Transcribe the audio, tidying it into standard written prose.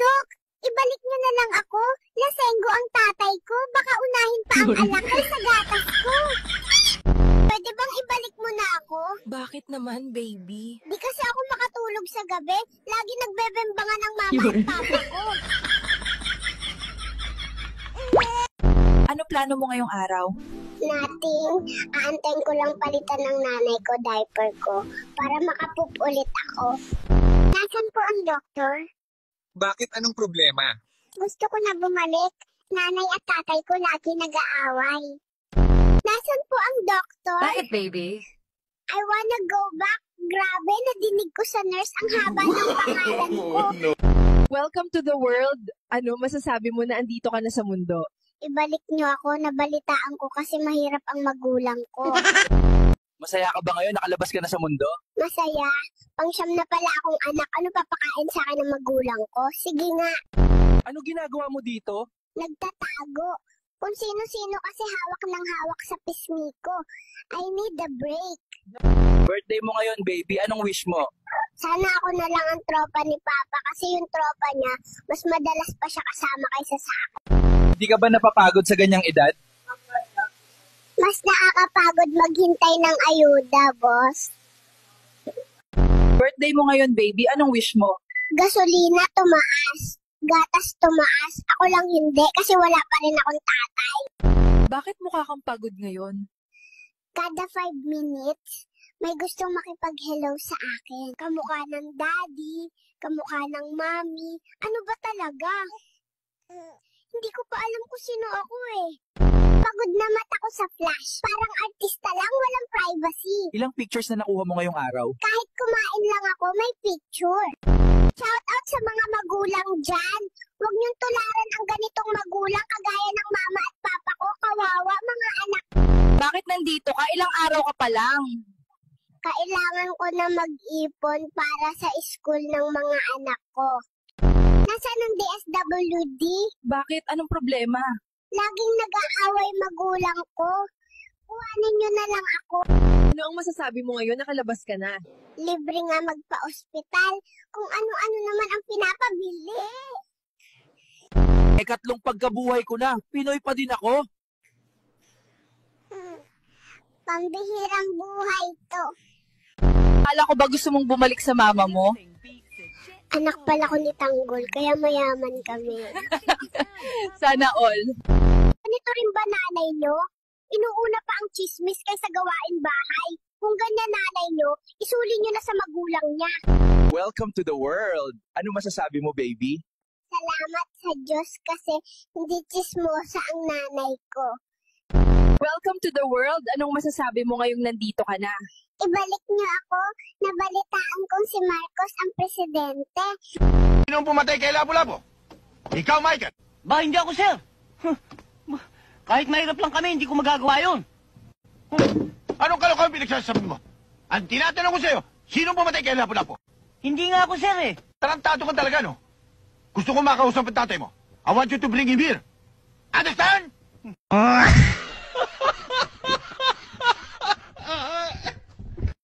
Dok, ibalik niyo na lang ako. Lasenggo ang tatay ko. Baka unahin pa ang anak sa gatas ko. Pwede bang ibalik mo na ako? Bakit naman, baby? Di kasi ako makatulog sa gabi. Lagi nagbebembangan ng mama at papa ko. Ano plano mo ngayong araw? Nothing. Aantayin ko lang palitan ng nanay ko diaper ko para makapoop ulit ako. Nasaan po ang doktor? Bakit? Anong problema? Gusto ko na bumalik. Nanay at tatay ko lagi nag-aaway. Nasaan po ang doktor? Bakit, baby? I wanna go back. Grabe, nadinig ko sa nurse ang haba ng pangalan ko. Welcome to the world. Ano masasabi mo na andito ka na sa mundo? Ibalik niyo ako, nabalitaan ko kasi mahirap ang magulang ko. Masaya ka ba ngayon? Nakalabas ka na sa mundo? Masaya. Pangsyam na pala akong anak. Ano papakain sa akin ng magulang ko? Sige nga. Ano ginagawa mo dito? Nagtatago. Kung sino-sino kasi hawak ng hawak sa pisngi ko. I need a break. Birthday mo ngayon, baby. Anong wish mo? Sana ako na lang ang tropa ni Papa kasi yung tropa niya, mas madalas pa siya kasama kaysa sa akin. Hindi ka ba napapagod sa ganyang edad? Mas nakakapagod maghintay ng ayuda, boss. Birthday mo ngayon, baby. Anong wish mo? Gasolina tumaas. Gatas tumaas. Ako lang hindi kasi wala pa rin akong tatay. Bakit mukha kang pagod ngayon? Kada 5 minutes, may gustong makipag-hello sa akin. Kamukha ng daddy, kamukha ng mommy. Ano ba talaga? Hindi ko pa alam kung sino ako eh. Pagod na mata ko sa flash. Parang artista lang, walang privacy. Ilang pictures na nakuha mo ngayong araw? Kahit kumain lang ako, may picture. Shout out sa mga magulang dyan. Huwag niyong tularan ang ganitong magulang kagaya ng mama at papa ko. Kawawa mga anak. Bakit nandito ka? Ilang araw ka pa lang. Kailangan ko na mag-ipon para sa school ng mga anak ko. Nasaan ang DSWD? Bakit? Anong problema? Laging nag-aaway magulang ko. Kuhanin niyo na lang ako. Ano ang masasabi mo ngayon? Nakalabas ka na. Libre nga magpa-ospital. Kung ano-ano naman ang pinapabili. Ikatlong pagkabuhay ko na. Pinoy pa din ako. Pambihirang buhay to. Akala ko ba gusto mong bumalik sa mama mo? Anak pala ko ni Tanggol, kaya mayaman kami. Sana all. Ganito rin ba nanay nyo? Inuuna pa ang chismis kaysa gawain bahay. Kung ganyan nanay nyo, isuli nyo na sa magulang niya. Welcome to the world. Ano masasabi mo, baby? Salamat sa Diyos kasi hindi chismosa ang nanay ko. Welcome to the world. Anong masasabi mo ngayong nandito ka na? Ibalik niyo ako, nabalitaan kong si Marcos ang presidente. Sinong pumatay kay Lapu-Lapu? Ikaw, Michael. Ba, hindi ako, sir. Kahit mahirap lang kami, hindi ko magagawa yun. Anong kalokohan pinagsasabi mo? Ang tinatanong ko sa'yo, sinong pumatay kay Lapu-Lapu? Hindi nga ako, sir, eh. Tarantado ka talaga, no? Gusto ko makausap ang tatay mo. I want you to bring him here. Understand?